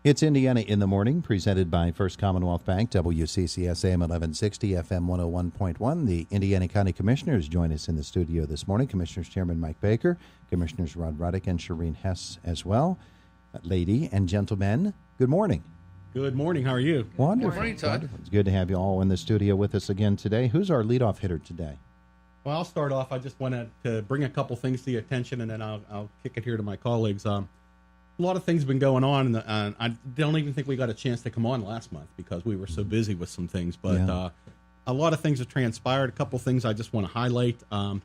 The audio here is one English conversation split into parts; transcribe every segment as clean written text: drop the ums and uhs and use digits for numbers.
It's Indiana in the Morning, presented by First Commonwealth Bank, WCCS AM 1160, FM 101.1. The Indiana County Commissioners join us in the studio this morning. Commissioners Chairman Mike Baker, Commissioners Rod Ruddick and Shireen Hess as well. Lady and gentlemen, good morning. Good morning. How are you? Wonderful. Good morning, Todd. Wonderful. It's good to have you all in the studio with us again today. Who's our leadoff hitter today? Well, I'll start off. I just wanted to bring a couple things to your attention, and then I'll kick it here to my colleagues. A lot of things have been going on, and I don't even think we got a chance to come on last month because we were so busy with some things. But a lot of things have transpired. A couple things I just want to highlight. On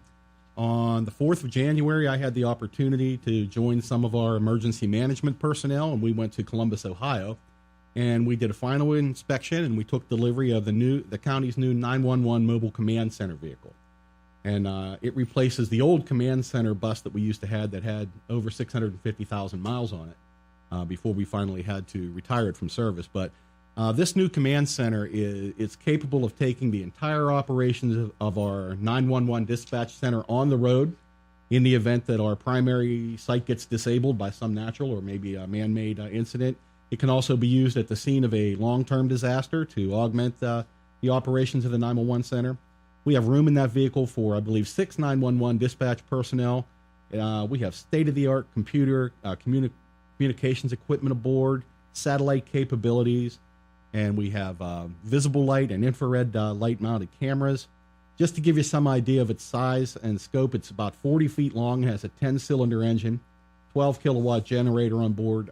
the 4th of January, I had the opportunity to join some of our emergency management personnel, and we went to Columbus, Ohio. And we did a final inspection, and we took delivery of the county's new 911 mobile command center vehicle. And it replaces the old command center bus that we used to have that had over 650,000 miles on it before we finally had to retire it from service. But this new command center is capable of taking the entire operations of our 911 dispatch center on the road in the event that our primary site gets disabled by some natural or maybe a man-made incident. It can also be used at the scene of a long-term disaster to augment the operations of the 911 center. We have room in that vehicle for, I believe, 6 911 dispatch personnel. We have state-of-the-art communications equipment aboard, satellite capabilities, and we have visible light and infrared light-mounted cameras. Just to give you some idea of its size and scope, it's about 40 feet long, has a 10-cylinder engine, 12-kilowatt generator on board,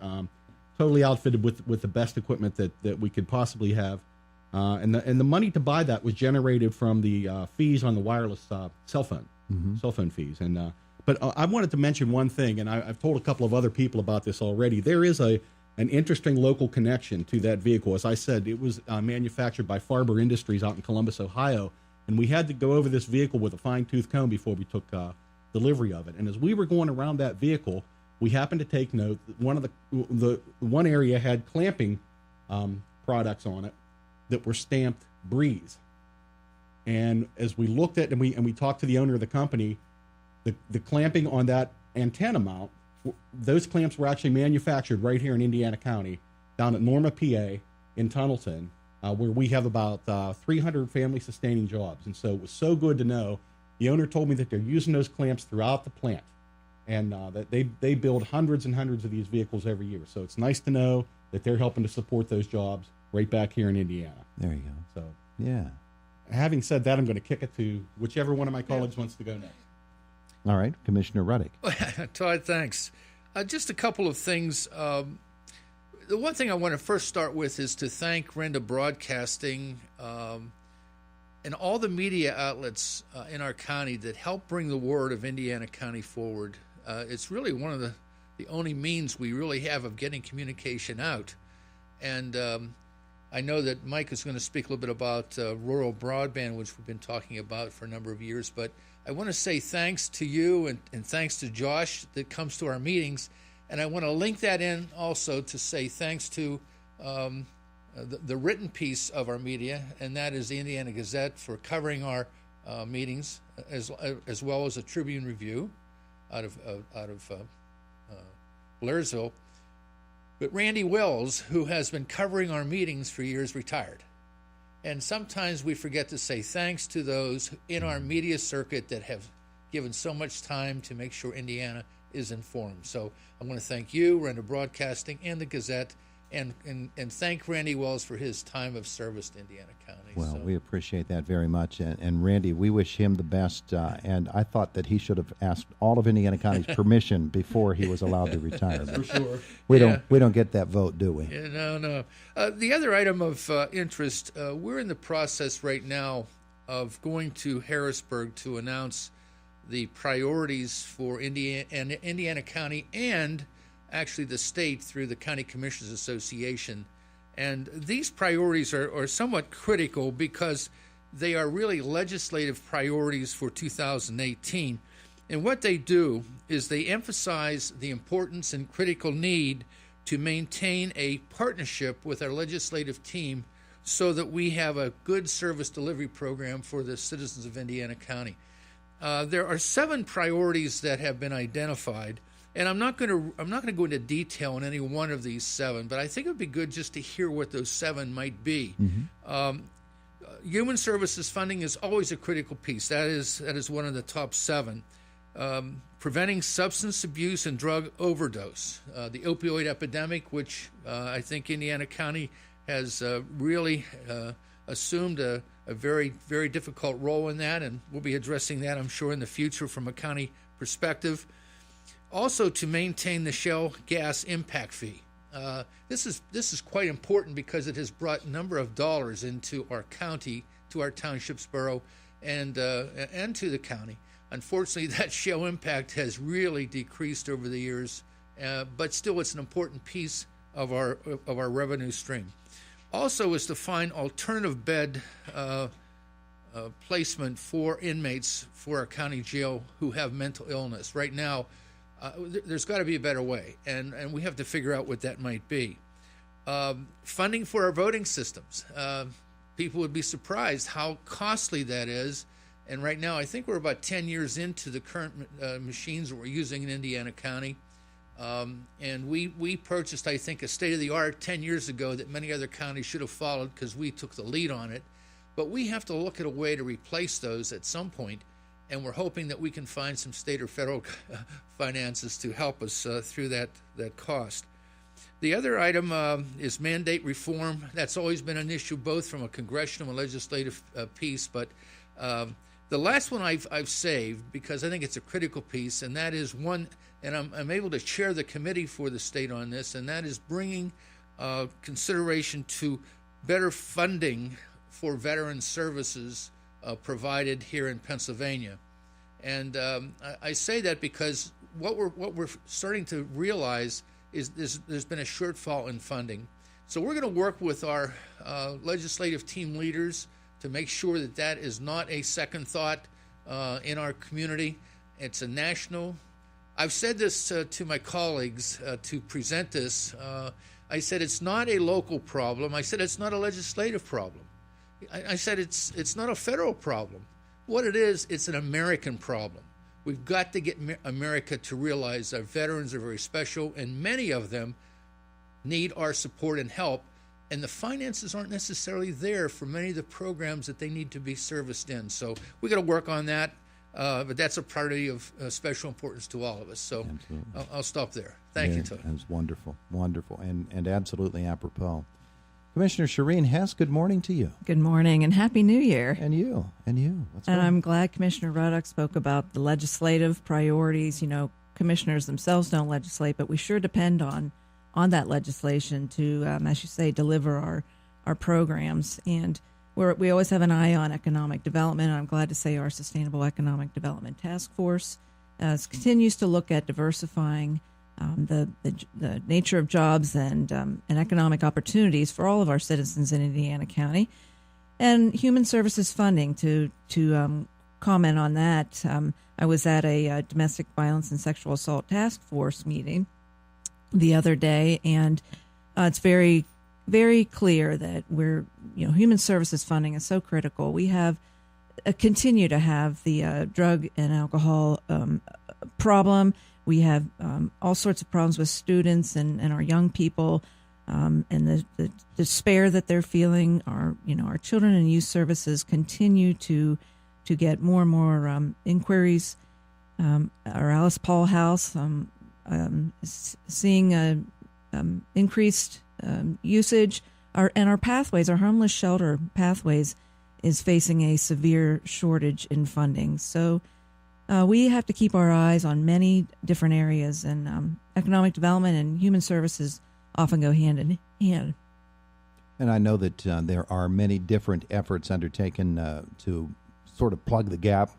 totally outfitted with the best equipment that we could possibly have. And the money to buy that was generated from the fees on the wireless cell phone fees. But I wanted to mention one thing, and I've told a couple of other people about this already. There is an interesting local connection to that vehicle. As I said, it was manufactured by Farber Industries out in Columbus, Ohio, and we had to go over this vehicle with a fine-tooth comb before we took delivery of it. And as we were going around that vehicle, we happened to take note that one area had clamping products on it that were stamped Breeze. And as we looked at and we talked to the owner of the company, the clamping on that antenna mount, those clamps were actually manufactured right here in Indiana County, down at Norma, PA, in Tunnelton, where we have about 300 family-sustaining jobs. And so it was so good to know. The owner told me that they're using those clamps throughout the plant, and that they build hundreds and hundreds of these vehicles every year. So it's nice to know that they're helping to support those jobs right back here in Indiana. There you go. So, yeah. Having said that, I'm going to kick it to whichever one of my colleagues wants to go next. All right, Commissioner Ruddick. Todd, thanks. Just a couple of things. The one thing I want to first start with is to thank Renda Broadcasting and all the media outlets in our county that help bring the word of Indiana County forward. It's really one of the only means we really have of getting communication out. And I know that Mike is going to speak a little bit about rural broadband, which we've been talking about for a number of years. But I want to say thanks to you and thanks to Josh that comes to our meetings. And I want to link that in also to say thanks to the written piece of our media, and that is the Indiana Gazette for covering our meetings, as well as a Tribune Review out of Blairsville. But Randy Wells, who has been covering our meetings for years, retired. And sometimes we forget to say thanks to those in our media circuit that have given so much time to make sure Indiana is informed. So I want to thank you, Renda Broadcasting, and the Gazette, and thank Randy Wells for his time of service to Indiana County. Well, we appreciate that very much. And Randy, we wish him the best. And I thought that he should have asked all of Indiana County's permission before he was allowed to retire. For sure. We don't get that vote, do we? Yeah, no. The other item of interest, we're in the process right now of going to Harrisburg to announce the priorities for Indiana County and actually the state through the County Commissioners Association. And these priorities are somewhat critical because they are really legislative priorities for 2018. And what they do is they emphasize the importance and critical need to maintain a partnership with our legislative team so that we have a good service delivery program for the citizens of Indiana County. There are 7 priorities that have been identified. And I'm not going to go into detail on any one of these 7, but I think it would be good just to hear what those 7 might be. Human services funding is always a critical piece. That is one of the top 7. Preventing substance abuse and drug overdose, the opioid epidemic, which I think Indiana County has really assumed a very, very difficult role in that, and we'll be addressing that, I'm sure, in the future from a county perspective. Also, to maintain the shale gas impact fee. This is quite important because it has brought a number of dollars into our county, to our townships, borough, and to the county. Unfortunately, that shale impact has really decreased over the years, but still, it's an important piece of our revenue stream. Also, is to find alternative bed placement for inmates for our county jail who have mental illness. Right now, there's got to be a better way, and we have to figure out what that might be. Funding for our voting systems. People would be surprised how costly that is. And right now, I think we're about 10 years into the current machines that we're using in Indiana County. And we purchased, I think, a state-of-the-art 10 years ago that many other counties should have followed because we took the lead on it. But we have to look at a way to replace those at some point, and we're hoping that we can find some state or federal finances to help us through that cost. The other item is mandate reform. That's always been an issue, both from a congressional and legislative piece, but the last one I've saved because I think it's a critical piece, and that is one, and I'm able to chair the committee for the state on this, and that is bringing consideration to better funding for veteran services provided here in Pennsylvania. And I say that because what we're starting to realize is there's been a shortfall in funding. So we're going to work with our legislative team leaders to make sure that that is not a second thought in our community. It's a national. I've said this to my colleagues to present this. I said it's not a local problem. I said it's not a legislative problem. I said it's not a federal problem. What it is, it's an American problem. We've got to get America to realize our veterans are very special, and many of them need our support and help. And the finances aren't necessarily there for many of the programs that they need to be serviced in. So we got to work on that, but that's a priority of special importance to all of us. So I'll stop there. Thank you, Tony. That's wonderful, wonderful, and absolutely apropos. Commissioner Shireen Hess, good morning to you. Good morning and Happy New Year. And you. What's going on? I'm glad Commissioner Ruddock spoke about the legislative priorities. You know, commissioners themselves don't legislate, but we sure depend on that legislation to, as you say, deliver our programs. And we always have an eye on economic development. I'm glad to say our Sustainable Economic Development Task Force continues to look at diversifying the nature of jobs and economic opportunities for all of our citizens in Indiana County, and human services funding. To comment on that, I was at a domestic violence and sexual assault task force meeting the other day, and it's very, very clear that human services funding is so critical. We have continue to have the drug and alcohol problem. We have all sorts of problems with students and our young people, and the despair that they're feeling. Our children and youth services continue to get more and more inquiries. Our Alice Paul House seeing increased usage. Our pathways, our homeless shelter pathways, is facing a severe shortage in funding. So we have to keep our eyes on many different areas, and economic development and human services often go hand in hand. And I know that there are many different efforts undertaken to sort of plug the gap,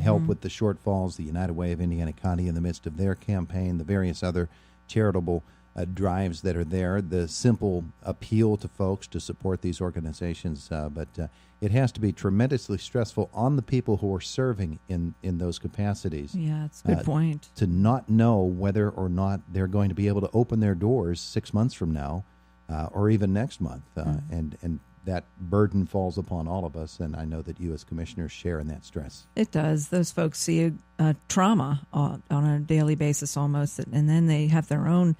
help with the shortfalls. The United Way of Indiana County, in the midst of their campaign, the various other charitable drives that are there, the simple appeal to folks to support these organizations, but it has to be tremendously stressful on the people who are serving in those capacities. Yeah, that's a good point. To not know whether or not they're going to be able to open their doors 6 months from now, or even next month, and that burden falls upon all of us, and I know that you as commissioners share in that stress. It does. Those folks see a trauma on a daily basis almost, and then they have their own,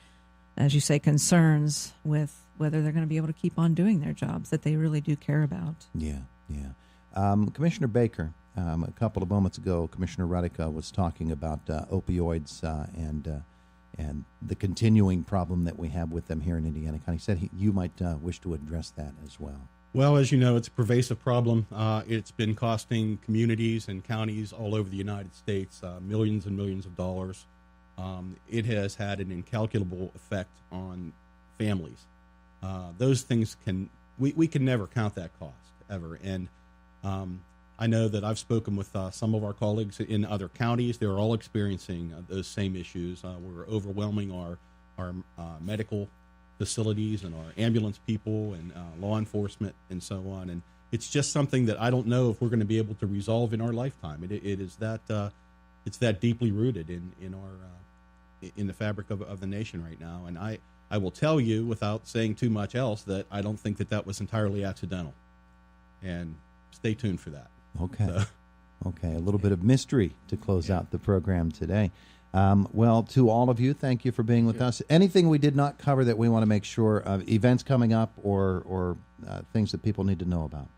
as you say, concerns with whether they're going to be able to keep on doing their jobs that they really do care about. Yeah. Commissioner Baker, a couple of moments ago, Commissioner Ruddick was talking about opioids and the continuing problem that we have with them here in Indiana County. He said you might wish to address that as well. Well, as you know, it's a pervasive problem. It's been costing communities and counties all over the United States millions and millions of dollars. It has had an incalculable effect on families. Those things we can never count that cost ever. And I know that I've spoken with some of our colleagues in other counties. They're all experiencing those same issues. We're overwhelming our medical facilities and our ambulance people and law enforcement and so on. And it's just something that I don't know if we're going to be able to resolve in our lifetime. It is that it's that deeply rooted in the fabric of the nation right now. And I will tell you, without saying too much else, that I don't think that was entirely accidental. And stay tuned for that. Okay. Okay. A little bit of mystery to close out the program today. Well, to all of you, thank you for being with us. Anything we did not cover that we want to make sure of, events coming up or things that people need to know about?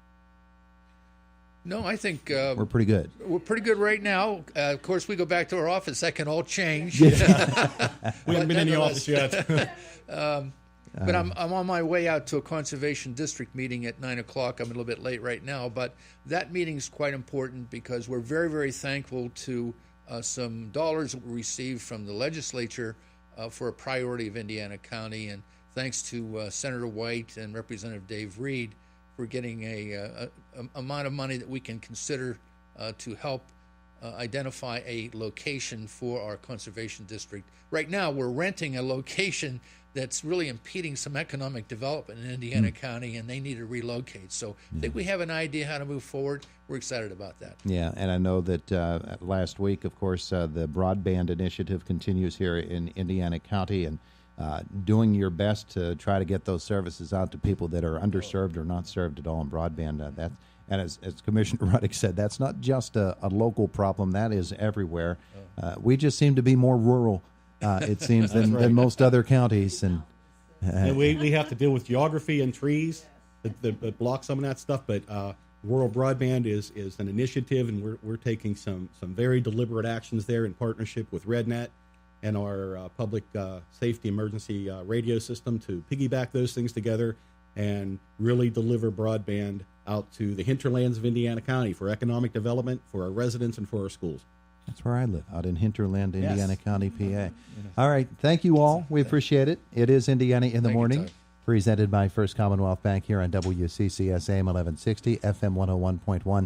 No, I think we're pretty good. We're pretty good right now. Of course, we go back to our office. That can all change. We haven't been in the office yet. But I'm on my way out to a conservation district meeting at 9 o'clock. I'm a little bit late right now, but that meeting is quite important because we're very, very thankful to some dollars that we received from the legislature for a priority of Indiana County, and thanks to Senator White and Representative Dave Reed for getting a amount of money that we can consider to help identify a location for our conservation district. Right now, we're renting a location that's really impeding some economic development in Indiana County, and they need to relocate. So I think we have an idea how to move forward. We're excited about that. Yeah, and I know that last week, of course, the broadband initiative continues here in Indiana County, and doing your best to try to get those services out to people that are underserved or not served at all in broadband. And as Commissioner Ruddick said, that's not just a local problem. That is everywhere. We just seem to be more rural, it seems, than most other counties. And we have to deal with geography and trees that block some of that stuff. But rural broadband is an initiative, and we're taking some very deliberate actions there in partnership with RedNet and our public safety emergency radio system to piggyback those things together and really deliver broadband out to the hinterlands of Indiana County for economic development, for our residents, and for our schools. That's where I live, out in hinterland, Indiana County, PA. All right. Thank you all. We appreciate it. It is Indiana in the Morning, presented by First Commonwealth Bank here on WCCS AM 1160, FM 101.1.